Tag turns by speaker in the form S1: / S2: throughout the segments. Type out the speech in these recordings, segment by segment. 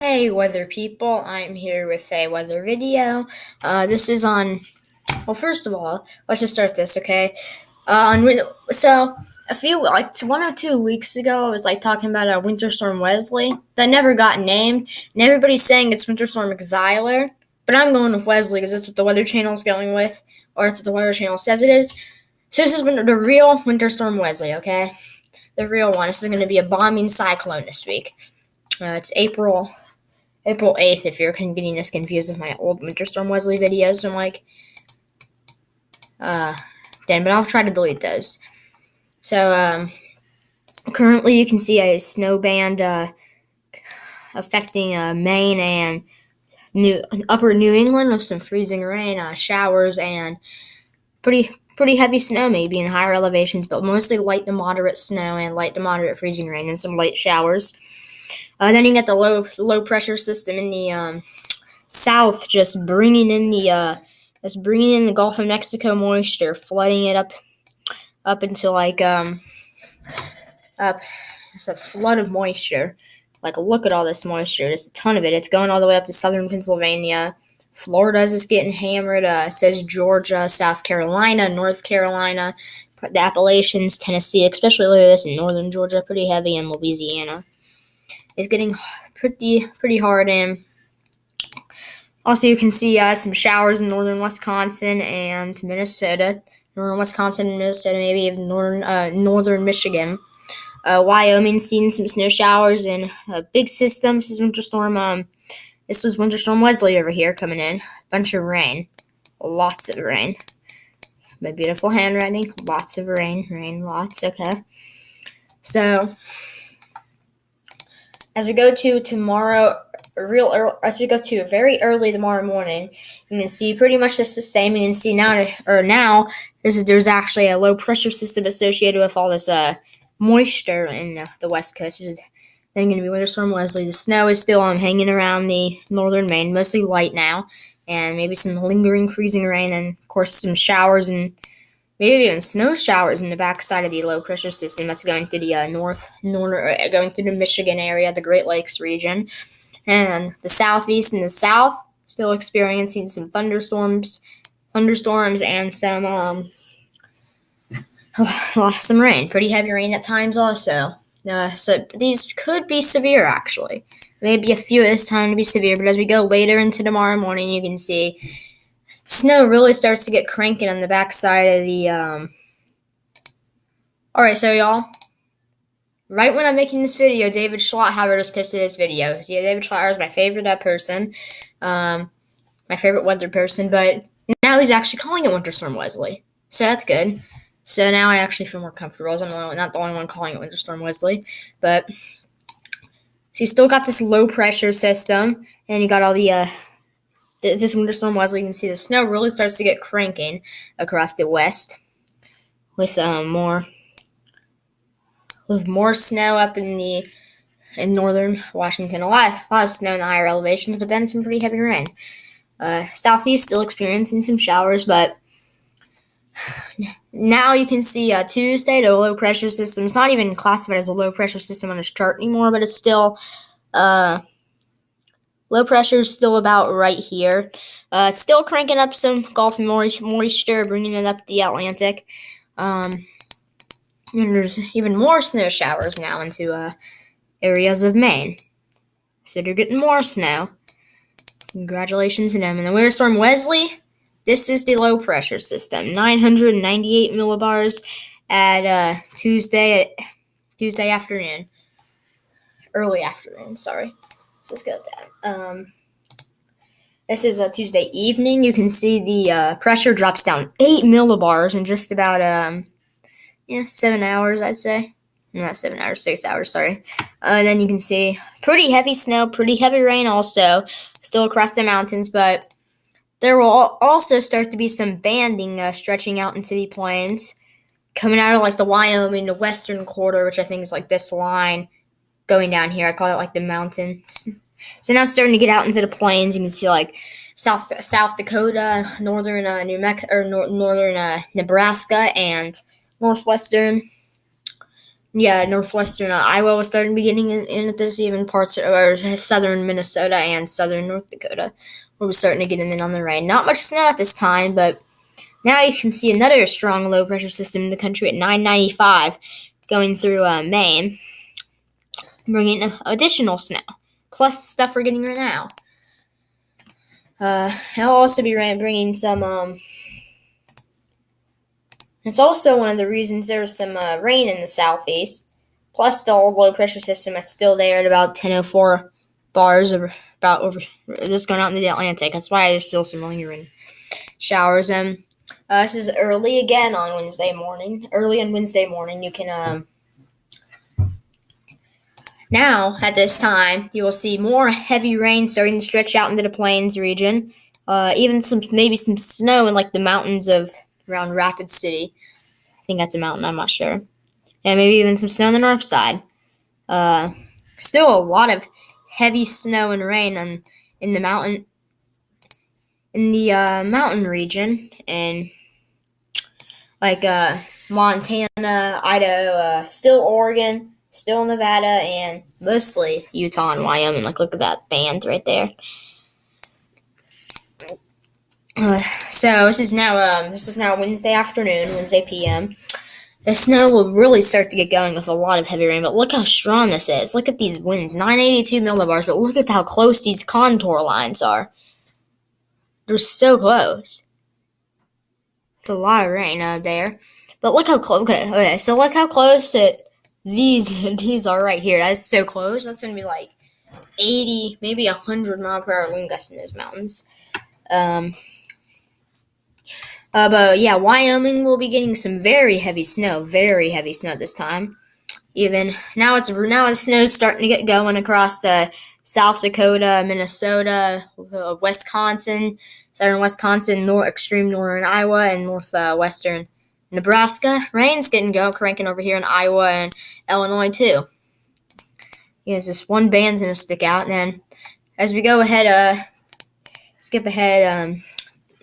S1: Hey weather people, I'm here with a weather video. This is on, well, first of all, let's just start this, okay? So, a few, 1 or 2 weeks ago, I was talking about a Winter Storm Wesley that never got named, and everybody's saying it's Winter Storm Xyler, but I'm going with Wesley because that's what the Weather Channel is going with, or that's what the Weather Channel says it is. So, this is the real Winter Storm Wesley, okay? The real one. This is going to be a bombing cyclone this week. It's April 8th, if you're getting this confused with my old Winter Storm Wesley videos. So but I'll try to delete those. So, currently you can see a snow band affecting Maine and upper New England with some freezing rain, showers, and pretty heavy snow maybe in higher elevations, but mostly light to moderate snow and light to moderate freezing rain and some light showers. Then you get the low pressure system in the south, just bringing in the Gulf of Mexico moisture, flooding it up into it's a flood of moisture. Look at all this moisture. There's a ton of it. It's going all the way up to southern Pennsylvania. Florida's just getting hammered. Says Georgia, South Carolina, North Carolina, the Appalachians, Tennessee, especially look at this in northern Georgia, pretty heavy, and Louisiana is getting pretty hard. And also you can see some showers in northern Wisconsin and Minnesota, northern Wisconsin and Minnesota, maybe even northern Michigan. Wyoming seeing some snow showers and a big system. This is Winter Storm. This was Winter Storm Wesley over here coming in. Bunch of rain, lots of rain. My beautiful handwriting, lots of rain, lots. Okay, so as we go to tomorrow, as we go to very early tomorrow morning, you can see pretty much just the same. You can see now there's actually a low pressure system associated with all this moisture in the West Coast, which is then going to be Winter Storm Wesley. The snow is still hanging around the northern Maine, mostly light now, and maybe some lingering freezing rain, and of course some showers and maybe even snow showers in the backside of the low pressure system that's going through the going through the Michigan area, the Great Lakes region, and the southeast and the south still experiencing some thunderstorms and some rain, pretty heavy rain at times also. So these could be severe actually. Maybe a few at this time to be severe, but as we go later into tomorrow morning, you can see snow really starts to get cranking on the backside of the Alright, so y'all, right when I'm making this video, David Schlotthauer just posted this video. Yeah, David Schlotthauer is my favorite person, my favorite weather person, but now he's actually calling it Winter Storm Wesley, so that's good. So now I actually feel more comfortable. I'm not the only one calling it Winter Storm Wesley, but so you still got this low pressure system, and you got all the this Winter Storm Wesley. You can see the snow really starts to get cranking across the west, with more snow up in northern Washington. A lot of snow in the higher elevations, but then some pretty heavy rain. Southeast still experiencing some showers, but now you can see Tuesday, the low pressure system. It's not even classified as a low pressure system on this chart anymore, but it's still low pressure is still about right here. It's still cranking up some Gulf moisture, bringing it up the Atlantic. And there's even more snow showers now into areas of Maine. So they're getting more snow. Congratulations to them. And the Winter Storm Wesley, this is the low pressure system. 998 millibars at Tuesday afternoon. Early afternoon, sorry. Let's go with that. This is a Tuesday evening. You can see the pressure drops down 8 millibars in just about 7 hours, I'd say. Not 7 hours, 6 hours, sorry. And then you can see pretty heavy snow, pretty heavy rain also, still across the mountains, but there will also start to be some banding stretching out into the plains, coming out of the Wyoming, the western quarter, which I think is this line going down here. I call it the mountains. So now it's starting to get out into the plains. You can see South Dakota, northern New Mexico, or northern Nebraska, and northwestern Yeah, northwestern Iowa was starting beginning in this, even parts of southern Minnesota and southern North Dakota where we're starting to get in on the rain. Not much snow at this time, but now you can see another strong low pressure system in the country at 995 going through Maine, bringing additional snow, plus stuff we're getting right now. It'll also be bringing some. It's also one of the reasons there's some rain in the southeast. Plus, the old low pressure system is still there at about 1004 bars over this going out in the Atlantic. That's why there's still some lingering showers. This is early again on Wednesday morning. Early on Wednesday morning, you can now at this time you will see more heavy rain starting to stretch out into the plains region. Even maybe some snow in like the mountains of around Rapid City. I think that's a mountain. I'm not sure. And maybe even some snow on the north side. Still a lot of heavy snow and rain in the mountain region, and like Montana, Idaho, still Oregon, still Nevada, and mostly Utah and Wyoming. Like, look at that band right there. So this is now Wednesday afternoon, Wednesday p.m. The snow will really start to get going with a lot of heavy rain, but look how strong this is. Look at these winds, 982 millibars, but look at how close these contour lines are. They're so close. It's a lot of rain out there. But look how close. Okay, so look how close these are right here. That's so close. That's going to be like 80, maybe 100 mile per hour wind gusts in those mountains. But yeah, Wyoming will be getting some very heavy snow this time. Even now, snow's starting to get going across South Dakota, Minnesota, Wisconsin, southern Wisconsin, extreme northern Iowa, and northwestern Nebraska. Rain's cranking over here in Iowa and Illinois too. Yes, this one band's gonna stick out, and then as we go ahead, skip ahead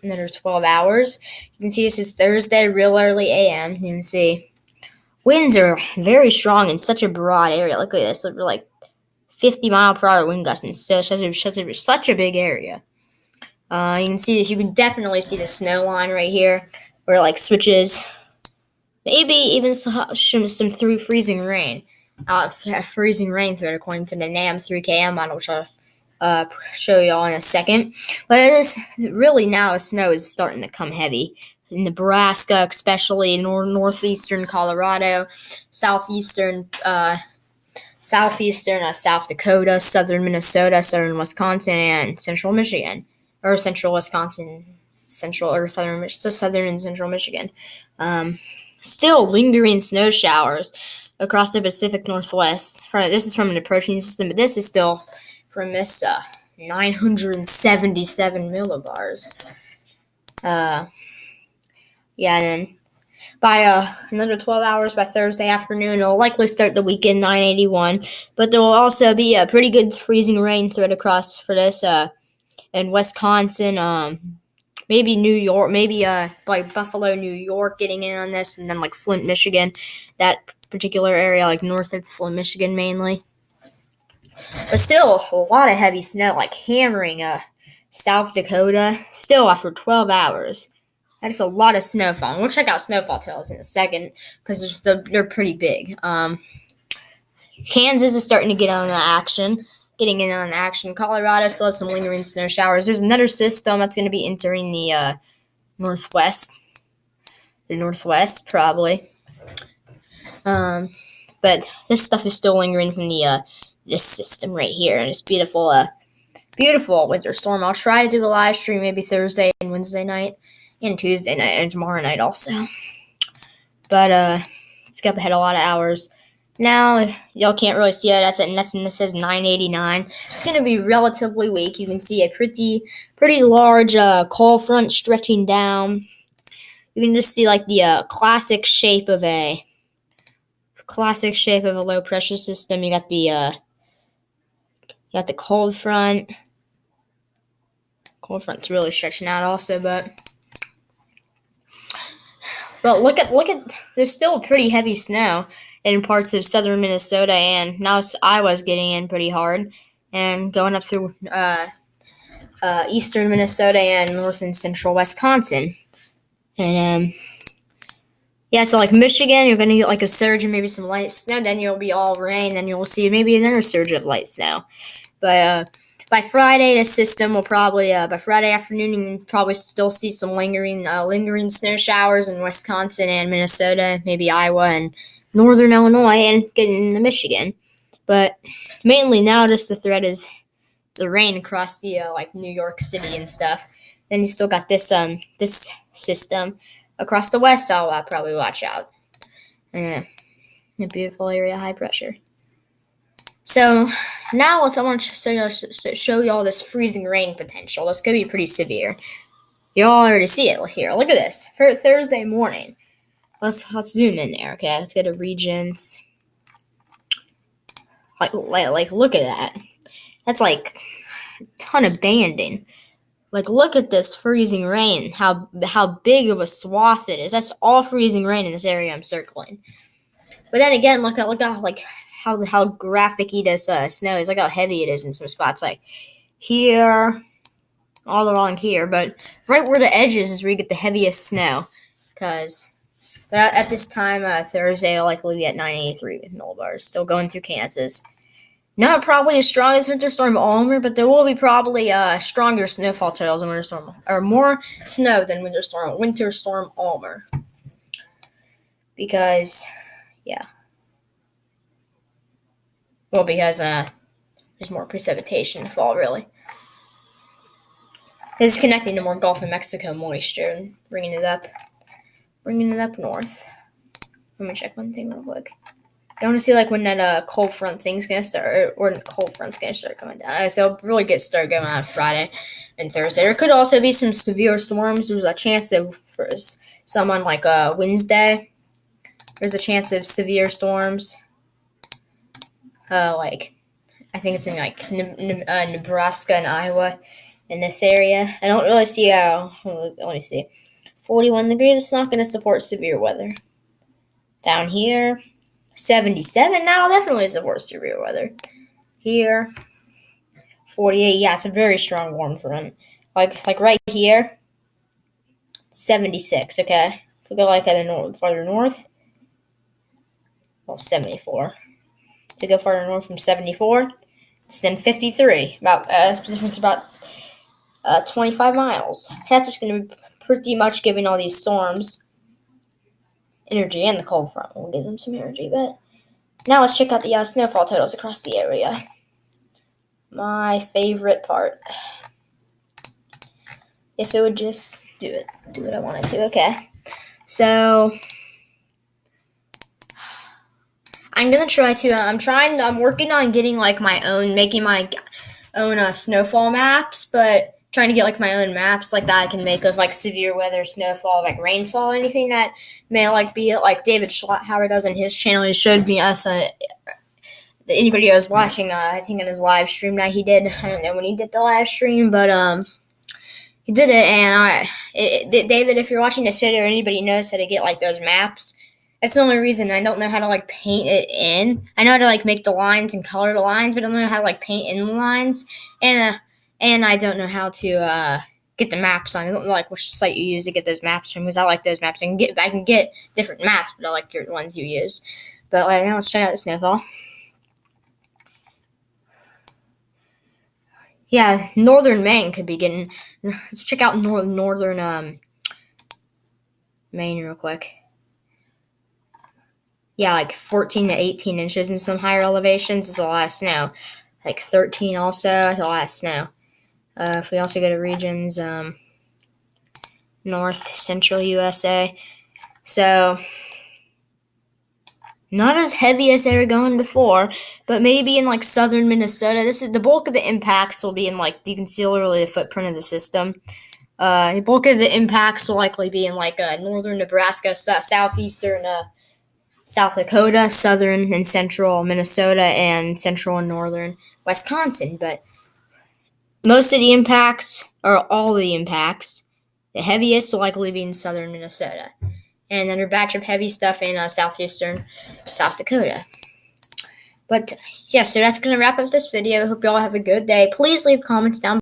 S1: another 12 hours. You can see this is Thursday, real early a.m. You can see winds are very strong in such a broad area. Look at this. Look, like 50 mile per hour wind gusts in such a big area. You can see this. You can definitely see the snow line right here where it like switches. Maybe even some through freezing rain. Freezing rain threat according to the NAM 3KM model, which I'll show y'all in a second. But it is really now snow is starting to come heavy. In Nebraska, especially northeastern Colorado, southeastern South Dakota, southern Minnesota, southern Wisconsin, and central Michigan, or central Wisconsin, southern and central Michigan. Still lingering snow showers across the Pacific Northwest. This is from an approaching system, but this is still from this 977 millibars. Yeah, and then by another 12 hours by Thursday afternoon, it'll likely start the weekend 981, but there will also be a pretty good freezing rain threat across for this in Wisconsin, maybe New York, maybe like Buffalo, New York getting in on this, and then like Flint, Michigan, that particular area, like north of Flint, Michigan mainly. But still, a lot of heavy snow, like hammering South Dakota, still after 12 hours. That's a lot of snowfall. We'll check out snowfall totals in a second because they're pretty big. Kansas is starting to get getting in on the action. Colorado still has some lingering snow showers. There's another system that's going to be entering the northwest. The northwest, probably. But this stuff is still lingering from the this system right here, and it's beautiful winter storm. I'll try to do a live stream maybe Thursday and Wednesday night, and Tuesday night, and tomorrow night also. But skip ahead a lot of hours. Now y'all can't really see it. This says 989. It's gonna be relatively weak. You can see a pretty large cold front stretching down. You can just see like the classic shape of a low pressure system. You got the cold front. Cold front's really stretching out also, but look at there's still pretty heavy snow in parts of southern Minnesota, and now Iowa's getting in pretty hard, and going up through eastern Minnesota and north and central Wisconsin. And yeah, so like Michigan, you're gonna get like a surge and maybe some light snow. Then you'll be all rain. Then you'll see maybe another surge of light snow. But by Friday, the system will probably by Friday afternoon, you can probably still see some lingering snow showers in Wisconsin and Minnesota, maybe Iowa and northern Illinois, and getting into Michigan. But mainly now, just the threat is the rain across the like New York City and stuff. Then you still got this system across the west. So I'll probably watch out. A beautiful area, high pressure. So now I want to show you all this freezing rain potential. This could be pretty severe. You all already see it here. Look at this for Thursday morning. Let's zoom in there. Okay, let's go to regions. Like look at that. That's like a ton of banding. Like, look at this freezing rain. How big of a swath it is. That's all freezing rain in this area I'm circling. But then again, look at like how graphic-y this snow is. Look how heavy it is in some spots. Like here, all along here. But right where the edge is where you get the heaviest snow. But at this time, Thursday, it'll likely be at 983 millibars. Still going through Kansas. Not probably as strong as Winter Storm Almer, but there will be probably stronger snowfall totals than Winter Storm, or more snow than Winter Storm Almer. Because, yeah. Well, because there's more precipitation to fall, really. This is connecting to more Gulf of Mexico moisture and bringing it up north. Let me check one thing real quick. I want to see like when that cold front thing's gonna start, or the cold front's gonna start coming down. So it'll really start going on Friday and Thursday. There could also be some severe storms. There's a chance of for someone like Wednesday. There's a chance of severe storms. Like I think it's in like Nebraska and Iowa in this area. I don't really see how. Let me see. 41 degrees. It's not gonna support severe weather. Down here. 77 now definitely support severe weather. Here, 48. Yeah, it's a very strong warm front. Like right here, 76. Okay, if we go like at the farther north, 74. To go farther north from 74, it's then 53. It's about 25 miles. That's what's going to be pretty much giving all these storms energy, and the cold front will give them some energy. But now let's check out the snowfall totals across the area. My favorite part. If it would just do what I wanted to. Okay, so I'm gonna try to. I'm working on getting like making my own snowfall maps, but trying to get like my own maps like that I can make of like severe weather, snowfall, like rainfall, anything that may like be like David Schlotthauer does on his channel. He showed me anybody who was watching, I think in his live stream that he did. I don't know when he did the live stream, but he did it. And David, if you're watching this video or anybody knows how to get like those maps, that's the only reason I don't know how to like paint it in. I know how to like make the lines and color the lines, but I don't know how to like paint in the lines. And I don't know how to get the maps on. I don't know like which site you use to get those maps from, because I like those maps. I can get different maps, but I like your ones you use. But now let's check out the snowfall. Yeah, northern Maine could be getting. Let's check out northern Maine real quick. Yeah, like 14 to 18 inches in some higher elevations is a lot of snow. Like 13 also is a lot of snow. If we also go to regions, north, central USA. So, not as heavy as they were going before, but maybe in like southern Minnesota. This is the bulk of the impacts will be in like, you can see literally the footprint of the system. The bulk of the impacts will likely be in like northern Nebraska, southeastern South Dakota, southern and central Minnesota, and central and northern Wisconsin. But most of the impacts, or all of the impacts, the heaviest will likely be in southern Minnesota. and another batch of heavy stuff in southeastern South Dakota. But yeah, so that's going to wrap up this video. I hope you all have a good day. Please leave comments down